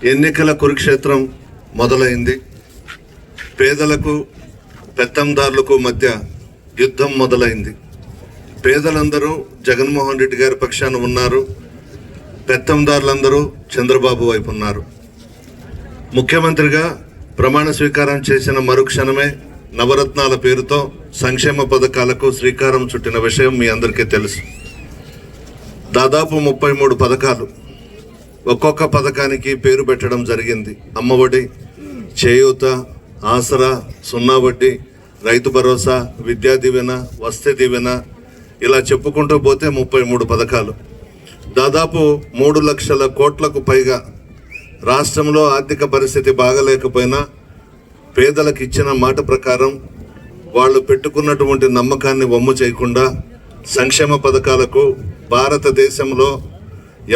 ఎన్నికల కురుక్షేత్రం మొదలైంది. పేదలకు పెత్తందారులకు మధ్య యుద్ధం మొదలైంది. పేదలందరూ జగన్మోహన్ రెడ్డి గారి పక్షాన ఉన్నారు, పెత్తందారులందరూ చంద్రబాబు వైపు ఉన్నారు. ముఖ్యమంత్రిగా ప్రమాణ స్వీకారం చేసిన మరుక్షణమే నవరత్నాల పేరుతో సంక్షేమ పథకాలకు శ్రీకారం చుట్టిన విషయం మీ అందరికీ తెలుసు. దాదాపు 33 పథకాలు, ఒక్కొక్క పథకానికి పేరు పెట్టడం జరిగింది. అమ్మఒడి, చేయూత, ఆసరా, సున్నా వడ్డీ, రైతు భరోసా, విద్యా దీవెన, వసతి దీవెన, ఇలా చెప్పుకుంటూ పోతే 33 పథకాలు. దాదాపు 3 లక్షల కోట్లకు పైగా రాష్ట్రంలో ఆర్థిక పరిస్థితి బాగలేకపోయినా పేదలకు ఇచ్చిన మాట ప్రకారం వాళ్ళు పెట్టుకున్నటువంటి నమ్మకాన్ని వమ్ము చేయకుండా సంక్షేమ పథకాలకు భారతదేశంలో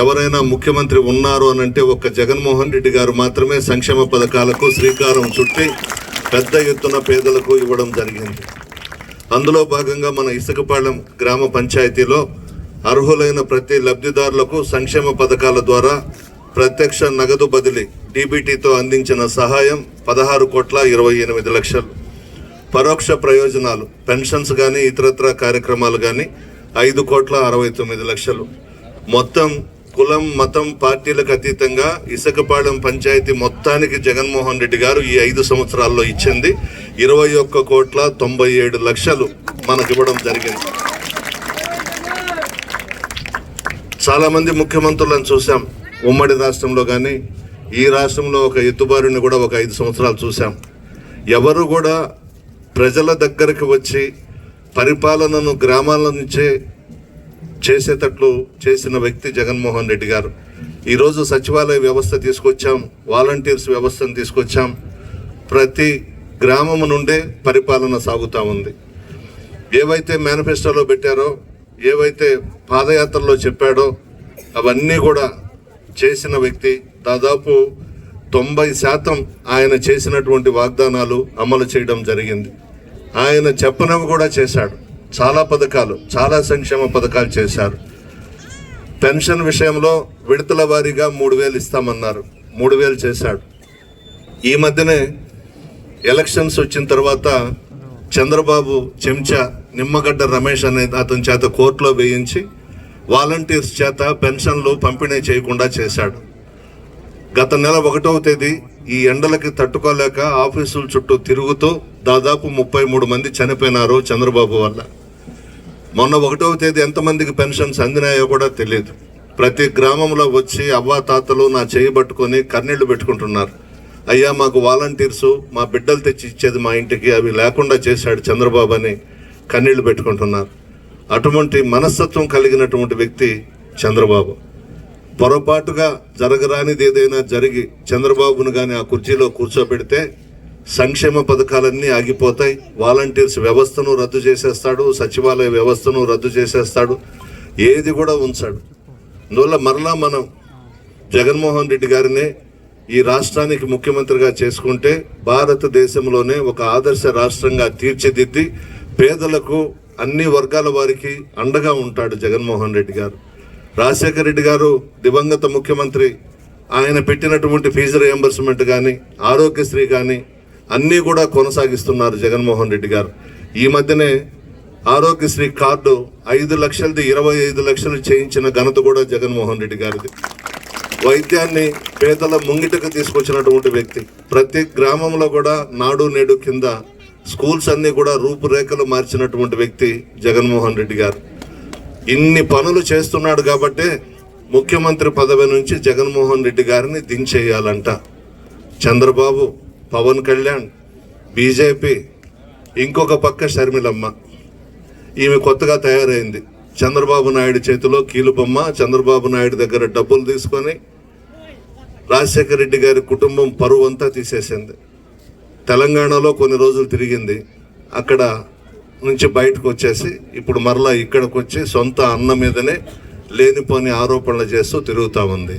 ఎవరైనా ముఖ్యమంత్రి ఉన్నారు అనంటే ఒక్క జగన్మోహన్ రెడ్డి గారు మాత్రమే సంక్షేమ పథకాలకు శ్రీకారం చుట్టి పెద్ద ఎత్తున పేదలకు ఇవ్వడం జరిగింది. అందులో భాగంగా మన ఇసుకపాలెం గ్రామ పంచాయతీలో అర్హులైన ప్రతి లబ్ధిదారులకు సంక్షేమ పథకాల ద్వారా ప్రత్యక్ష నగదు బదిలీ డీబీటీతో అందించిన సహాయం 16,28,00,000. పరోక్ష ప్రయోజనాలు, పెన్షన్స్ కానీ ఇతరత్ర కార్యక్రమాలు కానీ 5,69,00,000. మొత్తం కులం, మతం, పార్టీలకు అతీతంగా ఇసుకపాలెం పంచాయతీ మొత్తానికి జగన్మోహన్ రెడ్డి గారు ఈ 5 సంవత్సరాల్లో ఇచ్చింది 21,97,00,000 మనకి ఇవ్వడం జరిగింది. చాలామంది ముఖ్యమంత్రులను చూసాం ఉమ్మడి రాష్ట్రంలో, కానీ ఈ రాష్ట్రంలో ఒక ఎత్తుబారుని కూడా ఒక 5 సంవత్సరాలు చూసాం. ఎవరు కూడా ప్రజల దగ్గరికి వచ్చి పరిపాలనను గ్రామాల నుంచే చేసేటట్లు చేసిన వ్యక్తి జగన్మోహన్ రెడ్డి గారు. ఈరోజు సచివాలయ వ్యవస్థ తీసుకొచ్చాం, వాలంటీర్స్ వ్యవస్థను తీసుకొచ్చాం. ప్రతి గ్రామం నుండే పరిపాలన సాగుతూ ఉంది. ఏవైతే మేనిఫెస్టోలో పెట్టారో, ఏవైతే పాదయాత్రలో చెప్పాడో అవన్నీ కూడా చేసిన వ్యక్తి. దాదాపు 90% ఆయన చేసినటువంటి వాగ్దానాలు అమలు చేయడం జరిగింది. ఆయన చెప్పనవి కూడా చేశాడు. చాలా పథకాలు, చాలా సంక్షేమ పథకాలు చేశారు. పెన్షన్ విషయంలో విడతల వారీగా 3,000 ఇస్తామన్నారు, 3,000 చేశాడు. ఈ మధ్యనే ఎలక్షన్స్ వచ్చిన తర్వాత చంద్రబాబు చెంచా నిమ్మగడ్డ రమేష్ అనే అతని చేత కోర్టులో వేయించి వాలంటీర్స్ చేత పెన్షన్లు పంపిణీ చేయకుండా చేశాడు. గత నెల 1వ తేదీ ఈ ఎండలకి తట్టుకోలేక ఆఫీసుల చుట్టూ తిరుగుతూ దాదాపు 33 మంది చనిపోయినారు చంద్రబాబు వల్ల. మొన్న 1వ తేదీ ఎంతమందికి పెన్షన్స్ అందినాయో కూడా తెలియదు. ప్రతి గ్రామంలో వచ్చి అవ్వా తాతలు నా చేయి పట్టుకొని కన్నీళ్లు పెట్టుకుంటున్నారు. అయ్యా, మాకు వాలంటీర్సు మా బిడ్డలు తెచ్చి ఇచ్చేది మా ఇంటికి, అవి లేకుండా చేశాడు చంద్రబాబు అని కన్నీళ్లు పెట్టుకుంటున్నారు. అటువంటి మనస్తత్వం కలిగినటువంటి వ్యక్తి చంద్రబాబు. పొరపాటుగా జరగరానిది ఏదైనా జరిగి చంద్రబాబును కానీ ఆ కుర్చీలో కూర్చోబెడితే సంక్షేమ పథకాలన్నీ ఆగిపోతాయి. వాలంటీర్స్ వ్యవస్థను రద్దు చేసేస్తాడు, సచివాలయ వ్యవస్థను రద్దు చేసేస్తాడు, ఏది కూడా ఉంచాడు. అందువల్ల మరలా మనం జగన్మోహన్ రెడ్డి గారినే ఈ రాష్ట్రానికి ముఖ్యమంత్రిగా చేసుకుంటే భారతదేశంలోనే ఒక ఆదర్శ రాష్ట్రంగా తీర్చిదిద్ది పేదలకు అన్ని వర్గాల వారికి అండగా ఉంటాడు జగన్మోహన్ రెడ్డి గారు. రాజశేఖర రెడ్డి గారు దివంగత ముఖ్యమంత్రి, ఆయన పెట్టినటువంటి ఫీజు రియంబర్స్మెంట్ కానీ, ఆరోగ్యశ్రీ కానీ అన్నీ కూడా కొనసాగిస్తున్నారు జగన్మోహన్ రెడ్డి గారు. ఈ మధ్యనే ఆరోగ్యశ్రీ కార్డు 5 లక్షలది 25 లక్షలు చేయించిన ఘనత కూడా జగన్మోహన్ రెడ్డి గారిది. వైద్యాన్ని పేదల ముంగిటకు తీసుకొచ్చినటువంటి వ్యక్తి. ప్రతి గ్రామంలో కూడా నాడు నేడు కింద స్కూల్స్ అన్నీ కూడా రూపురేఖలు మార్చినటువంటి వ్యక్తి జగన్మోహన్ రెడ్డి గారు. ఇన్ని పనులు చేస్తున్నాడు కాబట్టే ముఖ్యమంత్రి పదవి నుంచి జగన్మోహన్ రెడ్డి గారిని దించేయాలంట. చంద్రబాబు, పవన్ కళ్యాణ్, బీజేపీ, ఇంకొక పక్క షర్మిలమ్మ, ఈమె కొత్తగా తయారైంది. చంద్రబాబు నాయుడు చేతిలో కీలుబొమ్మ. చంద్రబాబు నాయుడు దగ్గర డబ్బులు తీసుకొని రాజశేఖర రెడ్డి గారి కుటుంబం పరువు అంతా తీసేసింది. తెలంగాణలో కొన్ని రోజులు తిరిగింది, అక్కడ నుంచి బయటకు వచ్చేసి ఇప్పుడు మరలా ఇక్కడికి వచ్చి సొంత అన్న మీదనే లేనిపోని ఆరోపణలు చేస్తూ తిరుగుతూ ఉంది.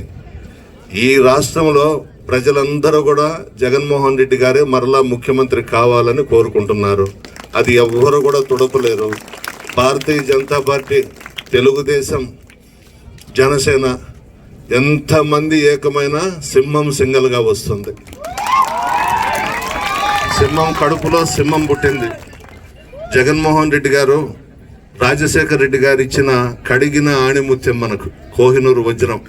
ఈ రాష్ట్రంలో ప్రజలందరూ కూడా జగన్మోహన్ రెడ్డి గారే మరలా ముఖ్యమంత్రి కావాలని కోరుకుంటున్నారు. అది ఎవ్వరు కూడా తుడపలేరు. భారతీయ జనతా పార్టీ, తెలుగుదేశం, జనసేన ఎంతమంది ఏకమైన సింహం సింగల్గా వస్తుంది. సింహం కడుపులో సింహం పుట్టింది. జగన్మోహన్ రెడ్డి గారు, రాజశేఖర్ రెడ్డి గారు ఇచ్చిన కడిగిన ఆణిముత్యం మనకు, కోహినూరు వజ్రం.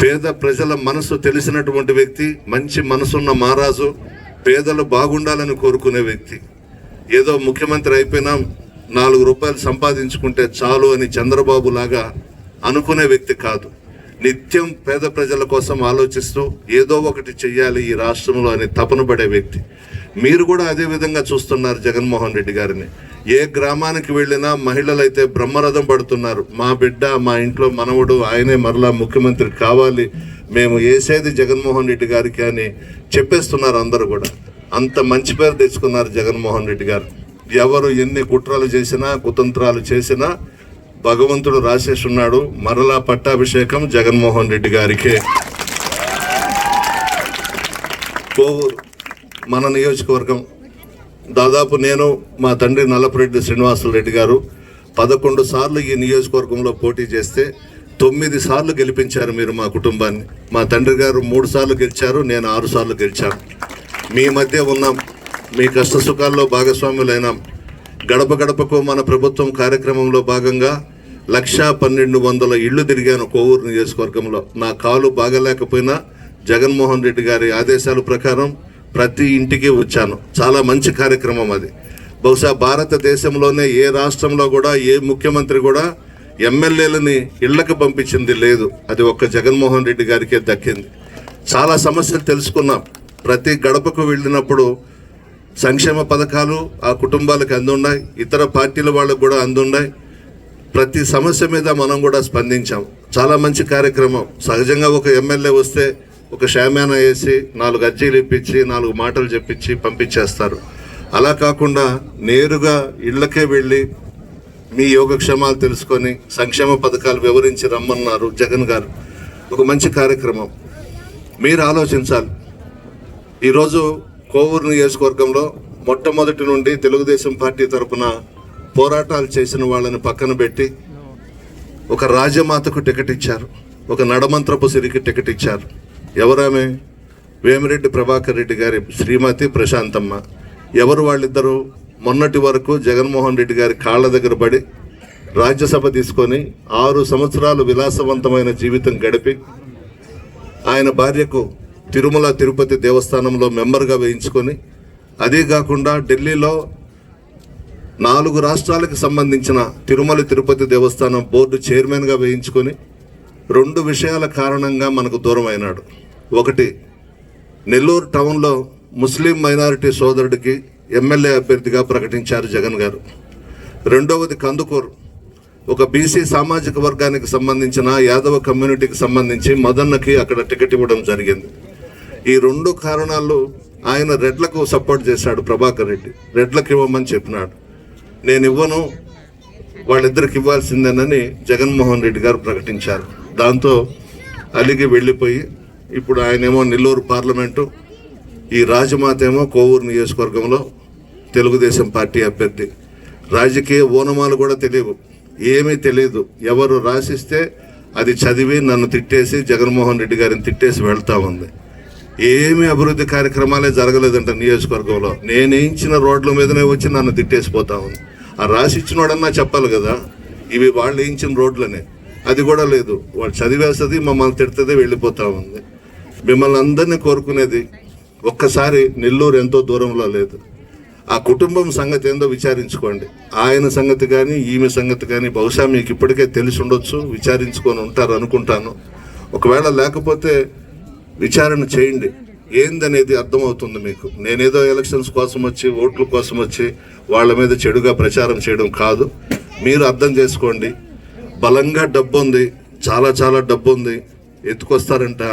పేద ప్రజల మనసు తెలిసినటువంటి వ్యక్తి, మంచి మనసున్న మహారాజు, పేదలు బాగుండాలని కోరుకునే వ్యక్తి. ఏదో ముఖ్యమంత్రి అయిపోయినా 4 రూపాయలు సంపాదించుకుంటే చాలు అని చంద్రబాబు లాగా అనుకునే వ్యక్తి కాదు. నిత్యం పేద ప్రజల కోసం ఆలోచిస్తూ ఏదో ఒకటి చెయ్యాలి ఈ రాష్ట్రంలో అని తపన పడే వ్యక్తి. మీరు కూడా అదే విధంగా చూస్తున్నారు జగన్మోహన్ రెడ్డి గారిని. ఏ గ్రామానికి వెళ్ళినా మహిళలైతే బ్రహ్మరథం పడుతున్నారు. మా బిడ్డ, మా ఇంట్లో మనవడు, ఆయనే మరలా ముఖ్యమంత్రి కావాలి, మేము వేసేది జగన్మోహన్ రెడ్డి గారికి అని చెప్పేస్తున్నారు అందరూ కూడా. అంత మంచి పేరు తెచ్చుకున్నారు జగన్మోహన్ రెడ్డి గారు. ఎవరు ఎన్ని కుట్రలు చేసినా, కుతంత్రాలు చేసినా భగవంతుడు రాసేసి ఉన్నాడు, మరలా పట్టాభిషేకం జగన్మోహన్ రెడ్డి గారికే. కోవూరు మన నియోజకవర్గం. దాదాపు నేను, మా తండ్రి నల్లపురెడ్డి శ్రీనివాసులరెడ్డి గారు 11 సార్లు ఈ నియోజకవర్గంలో పోటీ చేస్తే 9 సార్లు గెలిపించారు మీరు మా కుటుంబాన్ని. మా తండ్రి గారు 3 సార్లు గెలిచారు, నేను 6 సార్లు గెలిచాను. మీ మధ్య ఉన్నాం, మీ కష్ట సుఖాల్లో భాగస్వాములైనాం. గడప గడపకు మన ప్రభుత్వం కార్యక్రమంలో భాగంగా 1,12,100 ఇళ్లు తిరిగాను కోవూరు నియోజకవర్గంలో. నా కాలు బాగలేకపోయినా జగన్మోహన్ రెడ్డి గారి ఆదేశాల ప్రకారం ప్రతి ఇంటికి వచ్చాను. చాలా మంచి కార్యక్రమం అది. బహుశా భారతదేశంలోనే ఏ రాష్ట్రంలో కూడా ఏ ముఖ్యమంత్రి కూడా ఎమ్మెల్యేలని ఇళ్లకు పంపించింది లేదు. అది ఒక్క జగన్మోహన్ రెడ్డి గారికే దక్కింది. చాలా సమస్యలు తెలుసుకున్నాం. ప్రతి గడపకు వెళ్ళినప్పుడు సంక్షేమ పథకాలు ఆ కుటుంబాలకు అందున్నాయి, ఇతర పార్టీల వాళ్ళకు కూడా అందున్నాయి. ప్రతి సమస్య మీద మనం కూడా స్పందించాం. చాలా మంచి కార్యక్రమం. సహజంగా ఒక ఎమ్మెల్యే వస్తే ఒక షామ్యానా వేసి 4 అర్జీలు ఇప్పించి 4 మాటలు చెప్పించి పంపించేస్తారు. అలా కాకుండా నేరుగా ఇళ్లకే వెళ్ళి మీ యోగక్షేమాలు తెలుసుకొని సంక్షేమ పథకాలు వివరించి రమ్మన్నారు జగన్ గారు. ఒక మంచి కార్యక్రమం. మీరు ఆలోచించాలి. ఈరోజు కోవూరు నియోజకవర్గంలో మొట్టమొదటి నుండి తెలుగుదేశం పార్టీ తరఫున పోరాటాలు చేసిన వాళ్ళని పక్కన పెట్టి ఒక రాజమాతకు టికెట్ ఇచ్చారు, ఒక నడమంత్రపు సిరికి టికెట్ ఇచ్చారు. ఎవరామె? వేమిరెడ్డి ప్రభాకర్ రెడ్డి గారి శ్రీమతి ప్రశాంతమ్మ. ఎవరు వాళ్ళిద్దరూ? మొన్నటి వరకు జగన్మోహన్ రెడ్డి గారి కాళ్ళ దగ్గర పడి రాజ్యసభ తీసుకొని 6 సంవత్సరాలు విలాసవంతమైన జీవితం గడిపి ఆయన భార్యకు తిరుమల తిరుపతి దేవస్థానంలో మెంబర్గా వేయించుకొని, అదే కాకుండా ఢిల్లీలో 4 రాష్ట్రాలకు సంబంధించిన తిరుమల తిరుపతి దేవస్థానం బోర్డు చైర్మన్గా వేయించుకొని 2 విషయాల కారణంగా మనకు దూరం అయినాడు. ఒకటి, నెల్లూరు టౌన్లో ముస్లిం మైనారిటీ సోదరుడికి ఎమ్మెల్యే అభ్యర్థిగా ప్రకటించారు జగన్ గారు. రెండవది కందుకూరు, ఒక బీసీ సామాజిక వర్గానికి సంబంధించిన యాదవ కమ్యూనిటీకి సంబంధించి మదన్నకి అక్కడ టికెట్ ఇవ్వడం జరిగింది. ఈ 2 కారణాలు ఆయన రెడ్లకు సపోర్ట్ చేశాడు ప్రభాకర్ రెడ్డి. రెడ్లకు ఇవ్వమని చెప్పినాడు. నేను ఇవ్వను, వాళ్ళిద్దరికి ఇవ్వాల్సిందేనని జగన్మోహన్ రెడ్డి గారు ప్రకటించారు. దాంతో అలిగి వెళ్ళిపోయి ఇప్పుడు ఆయనేమో నెల్లూరు పార్లమెంటు, ఈ రాజమాత ఏమో కోవూరు నియోజకవర్గంలో తెలుగుదేశం పార్టీ అభ్యర్థి. రాజకీయ ఓనమాలు కూడా తెలియవు, ఏమీ తెలియదు. ఎవరు రాసిస్తే అది చదివి నన్ను తిట్టేసి జగన్మోహన్ రెడ్డి గారిని తిట్టేసి వెళ్తా ఉంది. ఏమీ అభివృద్ధి కార్యక్రమాలే జరగలేదంట నియోజకవర్గంలో. నేనేయించిన రోడ్ల మీదనే వచ్చి నన్ను తిట్టేసిపోతా ఉంది. ఆ రాసిచ్చినోడన్నా చెప్పాలి కదా, ఇవి వాళ్ళు వేయించిన రోడ్లనే. అది కూడా లేదు. వాళ్ళు చదివేస్తుంది, మమ్మల్ని తిడుతుంది, వెళ్ళిపోతా ఉంది. మిమ్మల్ని అందరినీ కోరుకునేది, ఒక్కసారి నెల్లూరు ఎంతో దూరంలో లేదు. ఆ కుటుంబం సంగతి ఏందో విచారించుకోండి. ఆయన సంగతి కానీ ఈమె సంగతి కానీ బహుశా మీకు ఇప్పటికే తెలిసి ఉండొచ్చు, విచారించుకొని ఉంటారు అనుకుంటాను. ఒకవేళ లేకపోతే విచారణ చేయండి, ఏందనేది అర్థమవుతుంది మీకు. నేనేదో ఎలక్షన్స్ కోసం వచ్చి, ఓట్ల కోసం వచ్చి వాళ్ళ మీద చెడుగా ప్రచారం చేయడం కాదు. మీరు అర్థం చేసుకోండి. బలంగా డబ్బు ఉంది, చాలా చాలా డబ్బు ఉంది. ఎత్తుకొస్తారంట,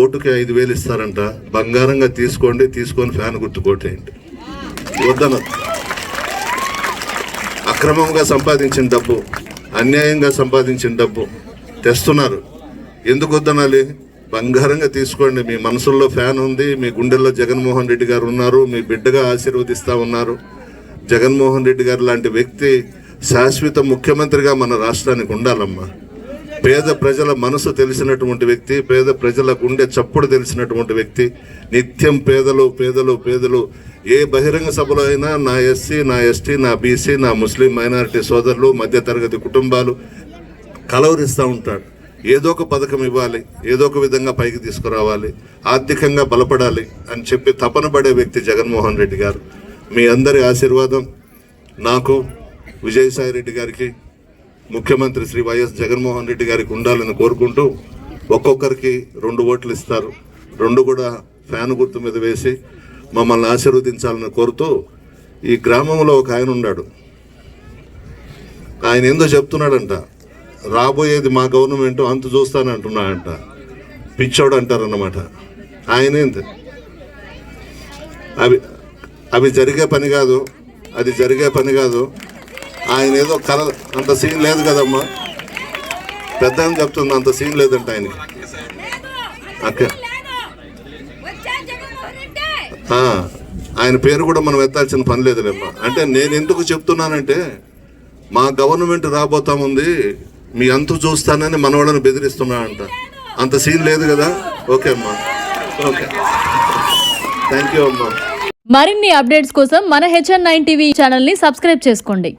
ఓటుకి 5,000 ఇస్తారంట. బంగారంగా తీసుకోండి, తీసుకొని ఫ్యాన్ గుర్తుకోటేయండి. వద్దన అక్రమంగా సంపాదించిన డబ్బు, అన్యాయంగా సంపాదించిన డబ్బు తెస్తున్నారు. ఎందుకు వద్దనాలి? బంగారంగా తీసుకోండి. మీ మనసుల్లో ఫ్యాన్ ఉంది, మీ గుండెల్లో జగన్మోహన్ రెడ్డి గారు ఉన్నారు, మీ బిడ్డగా ఆశీర్వదిస్తూ ఉన్నారు. జగన్మోహన్ రెడ్డి గారు లాంటి వ్యక్తి శాశ్వత ముఖ్యమంత్రిగా మన రాష్ట్రానికి ఉండాలమ్మా. పేద ప్రజల మనసు తెలిసినటువంటి వ్యక్తి, పేద ప్రజల గుండె చప్పుడు తెలిసినటువంటి వ్యక్తి. నిత్యం పేదలు పేదలు పేదలు. ఏ బహిరంగ సభలో అయినా నా ఎస్సీ, నా ఎస్టీ, నా బీసీ, నా ముస్లిం మైనారిటీ సోదరులు, మధ్యతరగతి కుటుంబాలు కలవరిస్తూ ఉంటాడు. ఏదో ఒక పథకం ఇవ్వాలి, ఏదో ఒక విధంగా పైకి తీసుకురావాలి, ఆర్థికంగా బలపడాలి అని చెప్పి తపన పడే వ్యక్తి జగన్మోహన్ రెడ్డి గారు. మీ అందరి ఆశీర్వాదం నాకు, విజయసాయి రెడ్డి గారికి, ముఖ్యమంత్రి శ్రీ వైఎస్ జగన్మోహన్ రెడ్డి గారికి ఉండాలని కోరుకుంటూ, ఒక్కొక్కరికి 2 ఓట్లు ఇస్తారు, 2 కూడా ఫ్యాన్ గుర్తు మీద వేసి మమ్మల్ని ఆశీర్వదించాలని కోరుతూ, ఈ గ్రామంలో ఒక ఆయన ఉన్నాడు. ఆయన ఏందో చెప్తున్నాడంట, రాబోయేది మా గవర్నమెంట్ అంత చూస్తానంటున్నాడంట. పిచ్చోడు అంటారన్నమాట. ఆయనేంది అవి జరిగే పని కాదు, అది జరిగే పని కాదు. ఆయన ఏదో కల అంత సీన్ లేదు కదమ్మా, పెద్ద అని చెప్తుంది, అంత సీన్ లేదంట ఆయనకి. ఆయన పేరు కూడా మనం ఎత్తాల్సిన పని లేదులేమ్మా. అంటే నేను ఎందుకు చెప్తున్నానంటే, మా గవర్నమెంట్ రాబోతా ఉంది, మీ అంతు చూస్తానని మనవాళ్ళని బెదిరిస్తున్నాడంట. అంత సీన్ లేదు కదా. ఓకే అమ్మా, ఓకే, థ్యాంక్ యూ అమ్మా. మరిన్ని అప్డేట్స్ కోసం మన HN9 టీవీ ఛానల్ని సబ్స్క్రైబ్ చేసుకోండి.